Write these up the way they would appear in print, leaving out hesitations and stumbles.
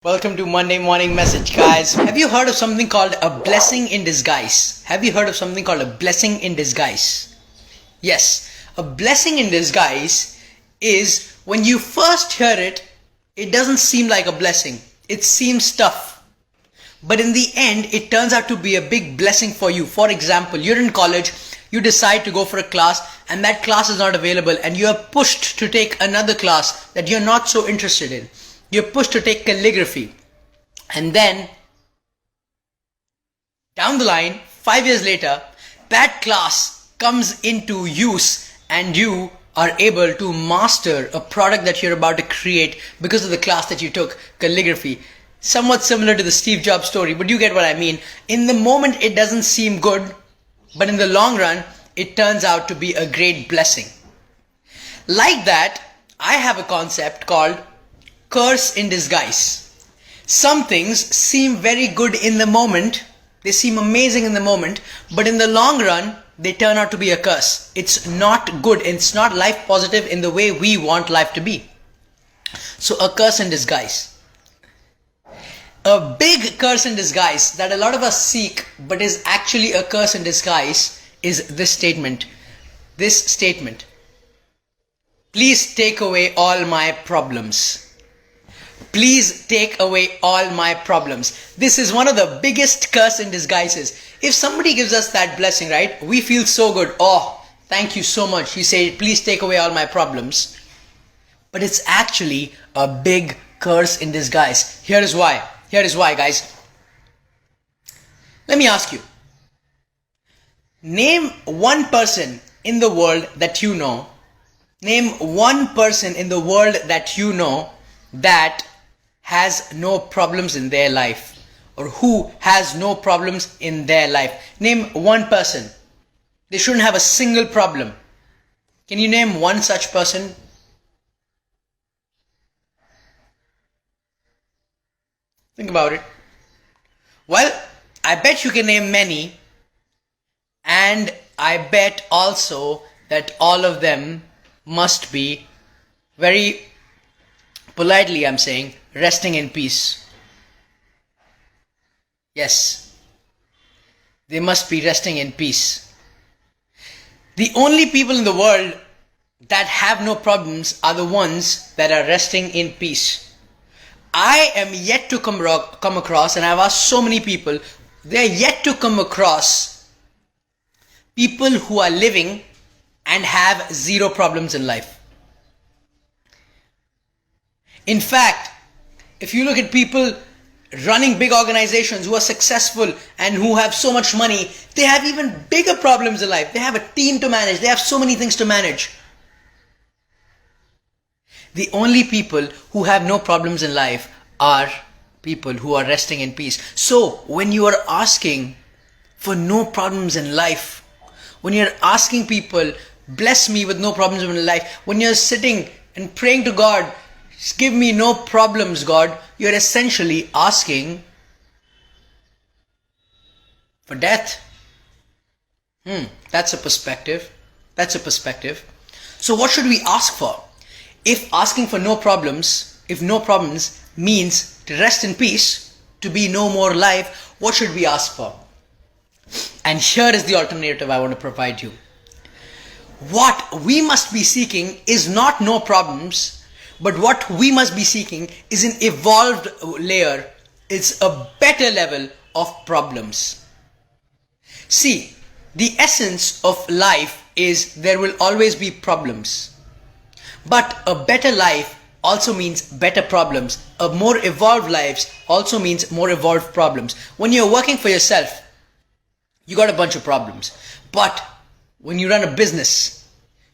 Welcome to Monday Morning Message, guys. Have you heard of something called a blessing in disguise? Have you heard of something called a blessing in disguise? Yes, a blessing in disguise is when you first hear it, it doesn't seem like a blessing. It seems tough. But in the end, it turns out to be a big blessing for you. For example, you're in college, you decide to go for a class and that class is not available and you are pushed to take another class that you're not so interested in. You're pushed to take calligraphy, and then down the line, 5 years later, that class comes into use and you are able to master a product that you're about to create because of the class that you took, calligraphy. Somewhat similar to the Steve Jobs story, but you get what I mean. In the moment, it doesn't seem good, but in the long run, it turns out to be a great blessing. Like that, I have a concept called curse in disguise. Some things seem very good in the moment, they seem amazing in the moment, but in the long run, they turn out to be a curse. It's not good, it's not life positive in the way we want life to be. So a curse in disguise. A big curse in disguise that a lot of us seek, but is actually a curse in disguise, is this statement. This statement. Please take away all my problems. Please take away all my problems. This is one of the biggest curse in disguises. If somebody gives us that blessing, right, we feel so good. Oh, thank you so much. He said, please take away all my problems. But it's actually a big curse in disguise. Here is why. Here is why, guys. Let me ask you. Name one person in the world that you know. Name one person in the world that you know that has no problems in their life, or who has no problems in their life. Name one person. They shouldn't have a single problem. Can you name one such person? Think about it. Well, I bet you can name many, and I bet also that all of them must be very politely, I'm saying, resting in peace. Yes, they must be resting in peace. The only people in the world that have no problems are the ones that are resting in peace. I am yet to come across, and I've asked so many people, they are yet to come across people who are living and have zero problems in life. In fact, if you look at people running big organizations who are successful and who have so much money, they have even bigger problems in life. They have a team to manage. They have so many things to manage. The only people who have no problems in life are people who are resting in peace. So when you are asking for no problems in life, when you're asking people, bless me with no problems in life, when you're sitting and praying to God, just give me no problems, God, you're essentially asking for death. That's a perspective. That's a perspective. So what should we ask for? If asking for no problems, if no problems means to rest in peace, to be no more life, what should we ask for? And here is the alternative I want to provide you. What we must be seeking is not no problems, but what we must be seeking is an evolved layer. It's a better level of problems. See, the essence of life is there will always be problems. But a better life also means better problems. A more evolved life also means more evolved problems. When you're working for yourself, you got a bunch of problems. But when you run a business,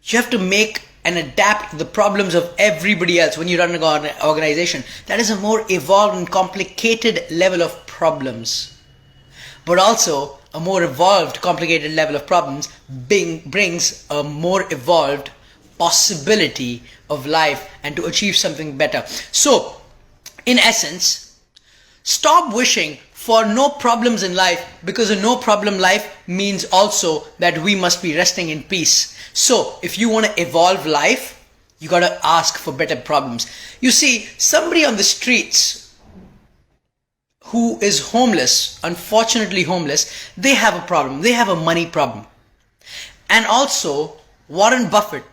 you have to make and adapt the problems of everybody else. When you run an organization, that is a more evolved and complicated level of problems. But also, a more evolved, complicated level of problems brings a more evolved possibility of life and to achieve something better. So, in essence, stop wishing for no problems in life, because a no problem life means also that we must be resting in peace. So if you want to evolve life, you got to ask for better problems. You see, somebody on the streets who is homeless, unfortunately homeless, they have a problem. They have a money problem. And also, Warren Buffett,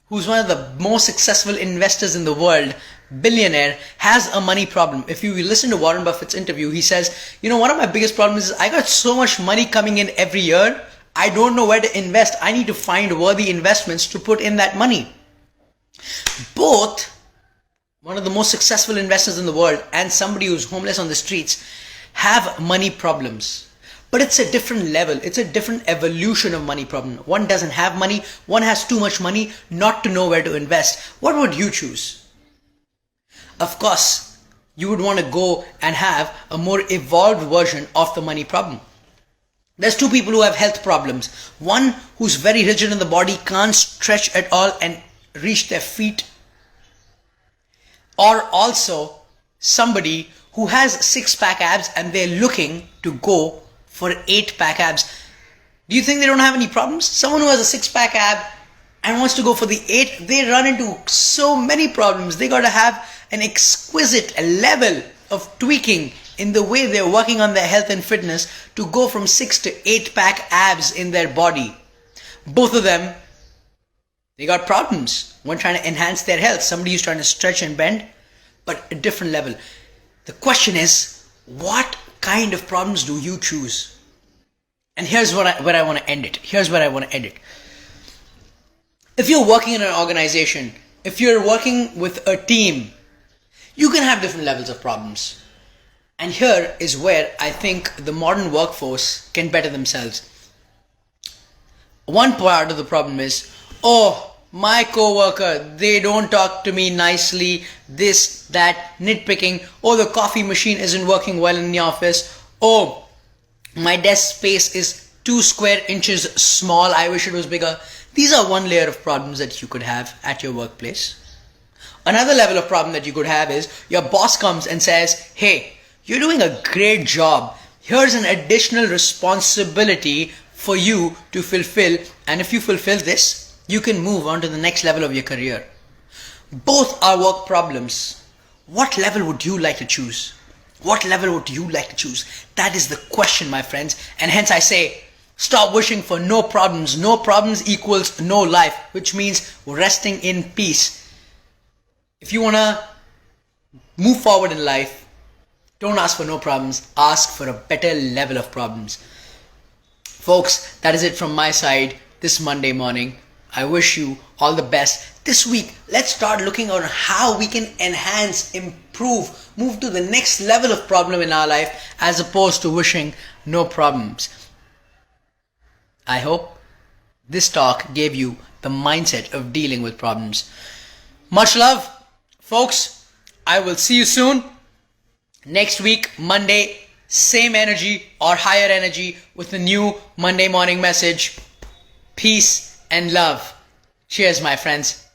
who's one of the most successful investors in the world, billionaire, has a money problem. If you listen to Warren Buffett's interview, he says, you know, one of my biggest problems is I got so much money coming in every year, I don't know where to invest. I need to find worthy investments to put in that money. Both one of the most successful investors in the world and somebody who's homeless on the streets have money problems. But it's a different level. It's a different evolution of money problem. One doesn't have money. One has too much money not to know where to invest. What would you choose? Of course, you would want to go and have a more evolved version of the money problem. There's two people who have health problems. One who's very rigid in the body, can't stretch at all and reach their feet. Or also somebody who has 6-pack abs and they're looking to go for 8-pack abs. Do you think they don't have any problems? Someone who has a 6-pack ab and wants to go for the 8, they run into so many problems. They got to have an exquisite level of tweaking in the way they're working on their health and fitness to go from 6 to 8-pack abs in their body. Both of them, they got problems. One trying to enhance their health, somebody who's trying to stretch and bend, but a different level. The question is, what kind of problems do you choose? And here's where I want to end it. Here's where I want to end it. If you're working in an organization, if you're working with a team, you can have different levels of problems. And here is where I think the modern workforce can better themselves. One part of the problem is, oh, my coworker, they don't talk to me nicely, this, that, nitpicking. Oh, the coffee machine isn't working well in the office. Oh, my desk space is 2 square inches small, I wish it was bigger. These are one layer of problems that you could have at your workplace. Another level of problem that you could have is your boss comes and says, hey, you're doing a great job. Here's an additional responsibility for you to fulfill. And if you fulfill this, you can move on to the next level of your career. Both are work problems. What level would you like to choose? What level would you like to choose? That is the question, my friends. And hence I say, stop wishing for no problems. No problems equals no life, which means resting in peace. If you want to move forward in life, don't ask for no problems. Ask for a better level of problems. Folks, that is it from my side this Monday morning. I wish you all the best. This week, let's start looking on how we can enhance, improve, move to the next level of problem in our life as opposed to wishing no problems. I hope this talk gave you the mindset of dealing with problems. Much love, folks. I will see you soon. Next week, Monday, same energy or higher energy with a new Monday morning message. Peace and love. Cheers, my friends.